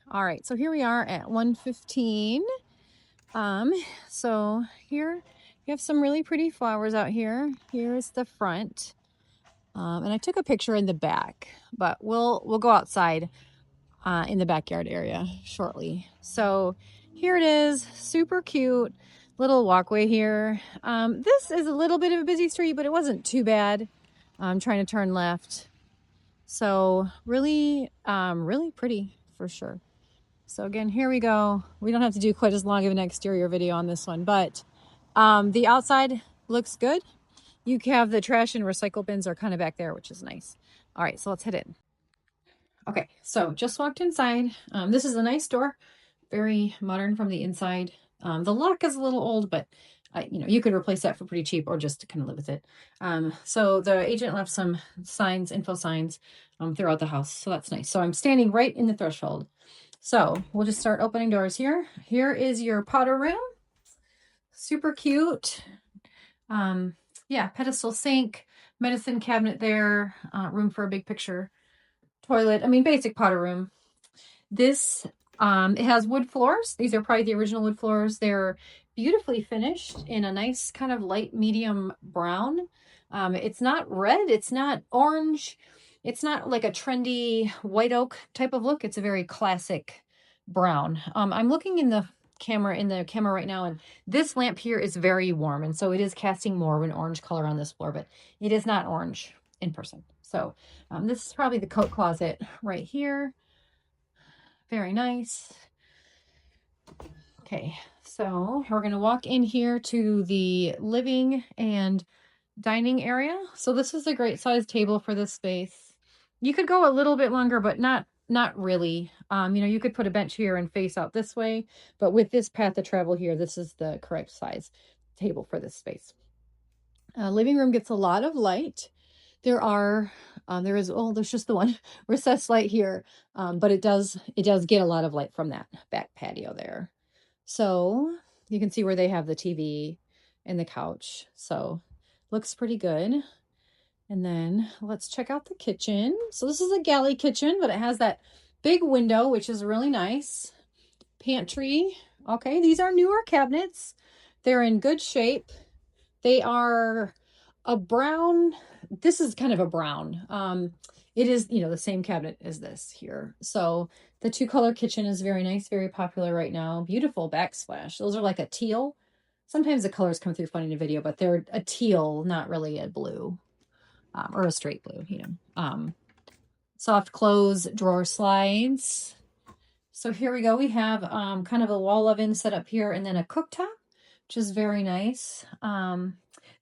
All right, so here we are at 1:15. So here you have some really pretty flowers out here. Here is the front. And I took a picture in the back, but we'll go outside in the backyard area shortly. So here it is, super cute little walkway here. This is a little bit of a busy street, but it wasn't too bad. I'm trying to turn left. So really, really pretty for sure. So again, here we go. We don't have to do quite as long of an exterior video on this one, but the outside looks good. You have the trash and recycle bins are kind of back there, which is nice. All right, so let's head in. Okay, so just walked inside. This is a nice door, very modern from the inside. The lock is a little old, but you could replace that for pretty cheap or just kind of live with it. So the agent left some signs, info signs throughout the house. So that's nice. So I'm standing right in the threshold. So we'll just start opening doors here. Here is your powder room. Super cute. Yeah, pedestal sink, medicine cabinet there, room for a big picture, toilet. I mean, basic powder room. This, it has wood floors. These are probably the original wood floors. They're beautifully finished in a nice kind of light medium brown. It's not red. It's not orange. It's not like a trendy white oak type of look. It's a very classic brown. I'm looking in the camera right now, and this lamp here is very warm, and so it is casting more of an orange color on this floor, but it is not orange in person. So this is probably the coat closet right here. Very nice. Okay, so we're going to walk in here to the living and dining area. So this is a great size table for this space. You could go a little bit longer, but not really. You could put a bench here and face out this way, but with this path of travel here, this is the correct size table for this space. Living room gets a lot of light. There's just the one recessed light here, but it does get a lot of light from that back patio there. So you can see where they have the TV and the couch. So looks pretty good. And then let's check out the kitchen. So this is a galley kitchen, but it has that big window, which is really nice. Pantry. Okay, these are newer cabinets. They're in good shape. They are a brown. This is kind of a brown. It is, the same cabinet as this here. So the 2-color kitchen is very nice, very popular right now. Beautiful backsplash. Those are like a teal. Sometimes the colors come through funny in the video, but they're a teal, not really a blue, or a straight blue, Soft close drawer slides. So here we go. We have kind of a wall oven set up here, and then a cooktop, which is very nice.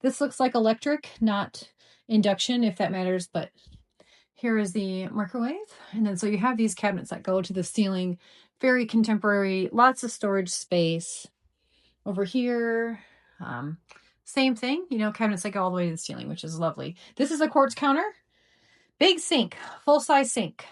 This looks like electric, not induction, if that matters, but here is the microwave. And then so you have these cabinets that go to the ceiling, very contemporary, lots of storage space. Over here, same thing, cabinets that go all the way to the ceiling, which is lovely. This is a quartz counter, big sink, full-size sink.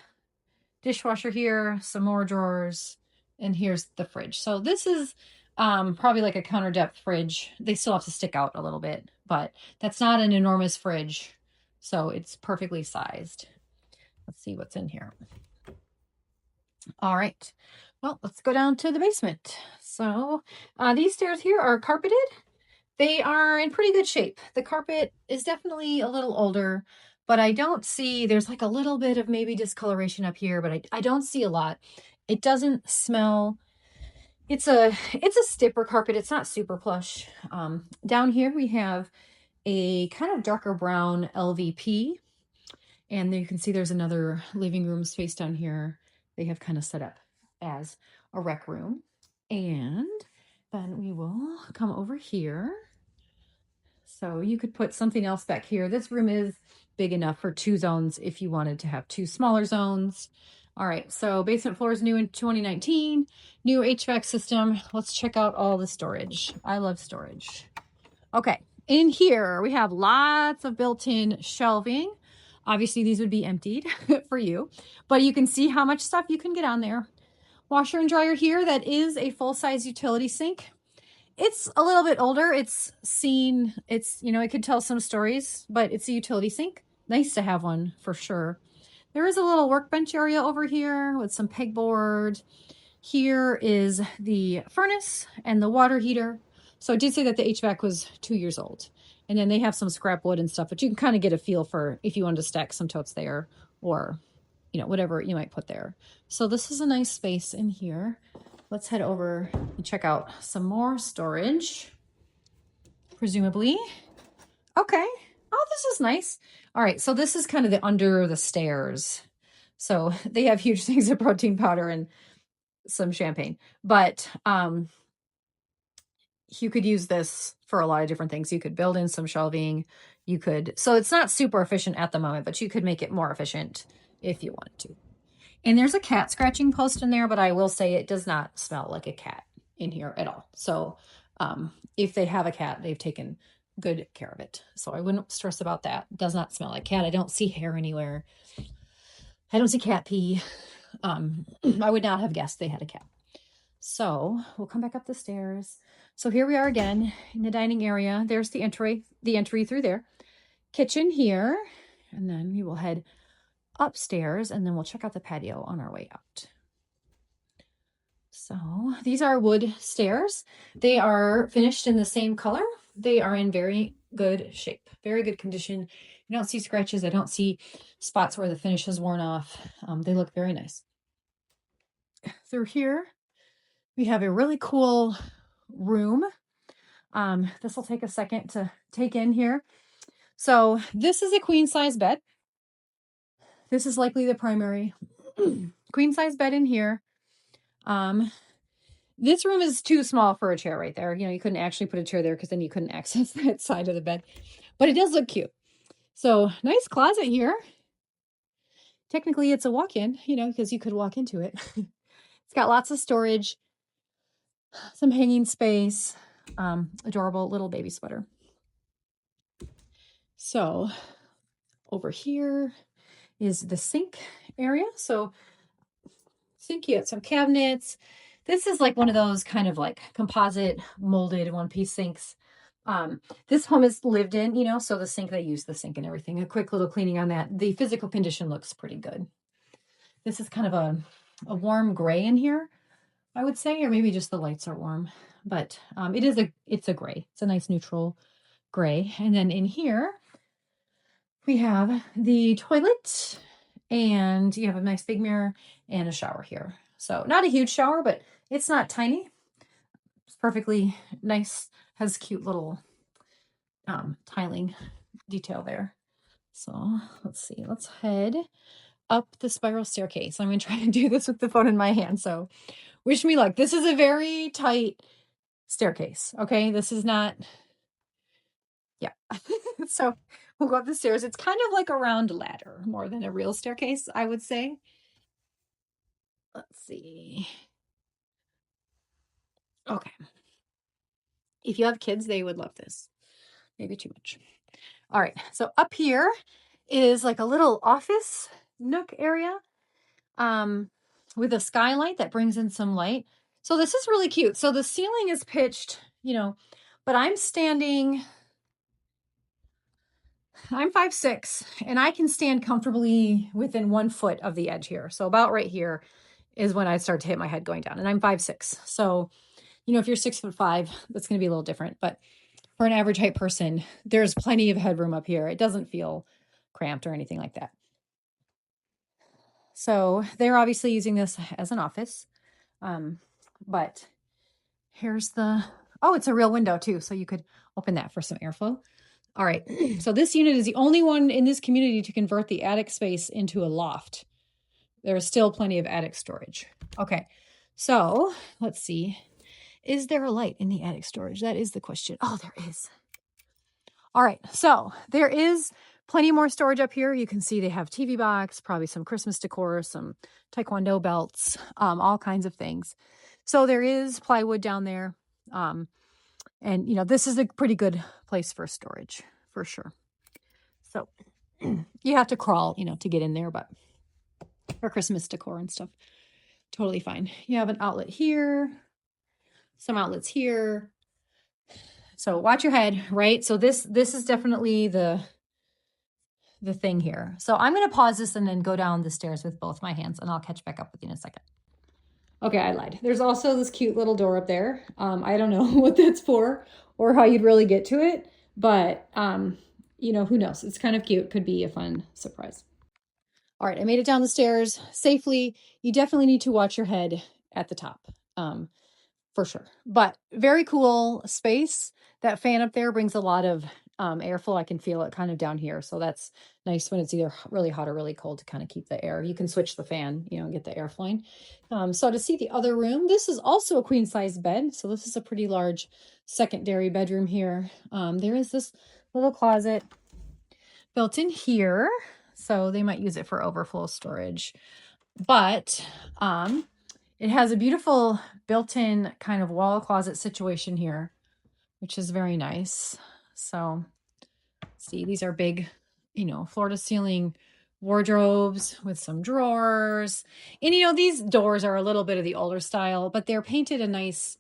Dishwasher here, some more drawers, and here's the fridge. So this is probably like a counter depth fridge. They still have to stick out a little bit, but that's not an enormous fridge. So it's perfectly sized. Let's see what's in here. All right. Well, let's go down to the basement. So these stairs here are carpeted. They are in pretty good shape. The carpet is definitely a little older, but I don't see, there's like a little bit of maybe discoloration up here, but I don't see a lot. It doesn't smell. It's a stiffer carpet. It's not super plush. Down here we have a kind of darker brown LVP. And then you can see there's another living room space down here. They have kind of set up as a rec room. And then we will come over here. So you could put something else back here. This room is big enough for 2 zones if you wanted to have 2 smaller zones. All right, so basement floor is new in 2019, new HVAC system. Let's check out all the storage. I love storage. Okay, in here we have lots of built-in shelving. Obviously these would be emptied for you, but you can see how much stuff you can get on there. Washer and dryer here, that is a full-size utility sink. It's a little bit older. It's seen, it could tell some stories, but it's a utility sink. Nice to have one for sure. There is a little workbench area over here with some pegboard. Here is the furnace and the water heater. So I did say that the HVAC was 2 years old. And then they have some scrap wood and stuff, but you can kind of get a feel for if you wanted to stack some totes there or, you know, whatever you might put there. So this is a nice space in here. Let's head over and check out some more storage, presumably. Okay. Oh, this is nice. All right. So this is kind of the under the stairs. So they have huge things of protein powder and some champagne, but you could use this for a lot of different things. You could build in some shelving. You could, so it's not super efficient at the moment, but you could make it more efficient if you wanted to. And there's a cat scratching post in there, but I will say it does not smell like a cat in here at all. So if they have a cat, they've taken good care of it. So I wouldn't stress about that. It does not smell like cat. I don't see hair anywhere. I don't see cat pee. I would not have guessed they had a cat. So we'll come back up the stairs. So here we are again in the dining area. There's the entry through there. Kitchen here. And then we will head upstairs and then we'll check out the patio on our way out. So these are wood stairs. They are finished in the same color. They are in very good shape, very good condition. You don't see scratches. I don't see spots where the finish has worn off. They look very nice. Through here, we have a really cool room. This will take a second to take in here. So this is a queen size bed. This is likely the primary queen size bed in here. This room is too small for a chair right there. You know, you couldn't actually put a chair there because then you couldn't access that side of the bed, but it does look cute. So nice closet here. Technically it's a walk-in, you know, because you could walk into it. It's got lots of storage, some hanging space, adorable little baby sweater. So over here is the sink area. So sink, you got some cabinets. This is like one of those kind of like composite molded one-piece sinks. This home is lived in, you know, so the sink, they use the sink and everything. A quick little cleaning on that. The physical condition looks pretty good. This is kind of a warm gray in here, I would say, or maybe just the lights are warm, but it's a gray. It's a nice neutral gray. And then in here, we have the toilet and you have a nice big mirror and a shower here. So not a huge shower, but it's not tiny. It's perfectly nice. Has cute little tiling detail there. So let's see. Let's head up the spiral staircase. I'm going to try to do this with the phone in my hand. So wish me luck. This is a very tight staircase. Okay. This is not, yeah. So we'll go up the stairs. It's kind of like a round ladder more than a real staircase, I would say. Let's see. Okay. If you have kids, they would love this. Maybe too much. All right. So up here is like a little office nook area with a skylight that brings in some light. So this is really cute. So the ceiling is pitched, you know, but I'm 5'6", and I can stand comfortably within 1 foot of the edge here. So about right here is when I start to hit my head going down, and I'm 5'6". So, you know, if you're 6'5", that's going to be a little different, but for an average height person, there's plenty of headroom up here. It doesn't feel cramped or anything like that. So they're obviously using this as an office. But here's it's a real window too. So you could open that for some airflow. All right. So this unit is the only one in this community to convert the attic space into a loft. There is still plenty of attic storage. Okay. So let's see. Is there a light in the attic storage? That is the question. Oh, there is. All right. So there is plenty more storage up here. You can see they have TV box, probably some Christmas decor, some Taekwondo belts, all kinds of things. So there is plywood down there. And, you know, this is a pretty good place for storage for sure. So you have to crawl, you know, to get in there, but for Christmas decor and stuff, totally fine. You have an outlet here, some outlets here. So watch your head, right? So this is definitely the the thing here. So I'm going to pause this and then go down the stairs with both my hands, and I'll catch back up with you in a second. Okay, I lied. There's also this cute little door up there. I don't know what that's for or how you'd really get to it, but you know, who knows? It's kind of cute. Could be a fun surprise. All right, I made it down the stairs safely. You definitely need to watch your head at the top, for sure. But very cool space. That fan up there brings a lot of airflow. I can feel it kind of down here. So that's nice when it's either really hot or really cold to kind of keep the air. You can switch the fan, you know, and get the air flowing. So to see the other room, this is also a queen size bed. So this is a pretty large secondary bedroom here. There is this little closet built in here. So they might use it for overflow storage. But it has a beautiful built-in kind of wall closet situation here, which is very nice. So see, these are big, you know, floor to ceiling wardrobes with some drawers. And, you know, these doors are a little bit of the older style, but they're painted a nice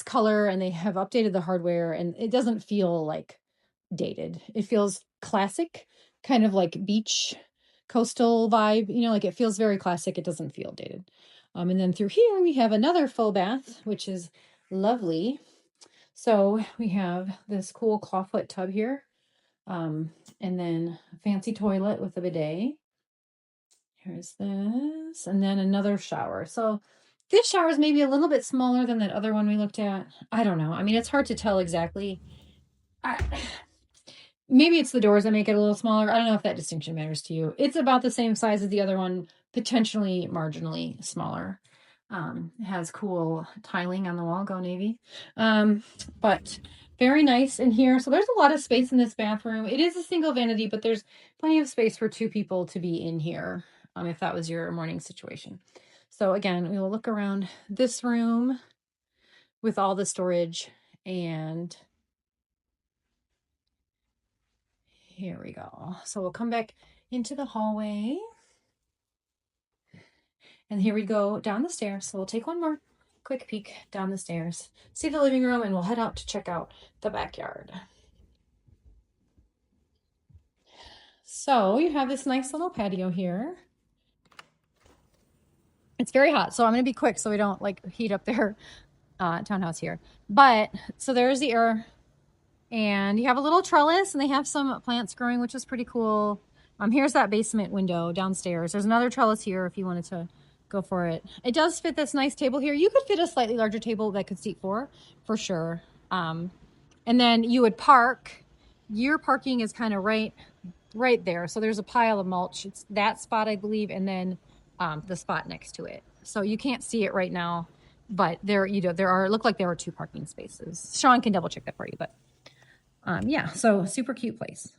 color, and they have updated the hardware, and it doesn't feel like dated. It feels classic, kind of like beach coastal vibe, you know, like it feels very classic. It doesn't feel dated. And then through here we have another full bath, which is lovely. So we have this cool clawfoot tub here, and then a fancy toilet with a bidet. Here's this, and then another shower. So this shower is maybe a little bit smaller than that other one we looked at. I don't know. I mean, it's hard to tell exactly. Maybe it's the doors that make it a little smaller. I don't know if that distinction matters to you. It's about the same size as the other one, potentially marginally smaller. It has cool tiling on the wall, go Navy. But very nice in here. So there's a lot of space in this bathroom. It is a single vanity, but there's plenty of space for 2 people to be in here, if that was your morning situation. So again, we will look around this room with all the storage, and here we go. So we'll come back into the hallway. And here we go down the stairs. So we'll take one more quick peek down the stairs, see the living room, and we'll head out to check out the backyard. So you have this nice little patio here. It's very hot, so I'm going to be quick so we don't like heat up their townhouse here. But so there's the air, and you have a little trellis, and they have some plants growing, which is pretty cool. Here's that basement window downstairs. There's another trellis here if you wanted to go for it. It does fit this nice table here. You could fit a slightly larger table that could seat 4 for sure. And then you would park. Your parking is kind of right there. So there's a pile of mulch. It's that spot, I believe, and then the spot next to it. So you can't see it right now, but there, you know, look like there are 2 parking spaces. Sean can double check that for you, but yeah, so super cute place.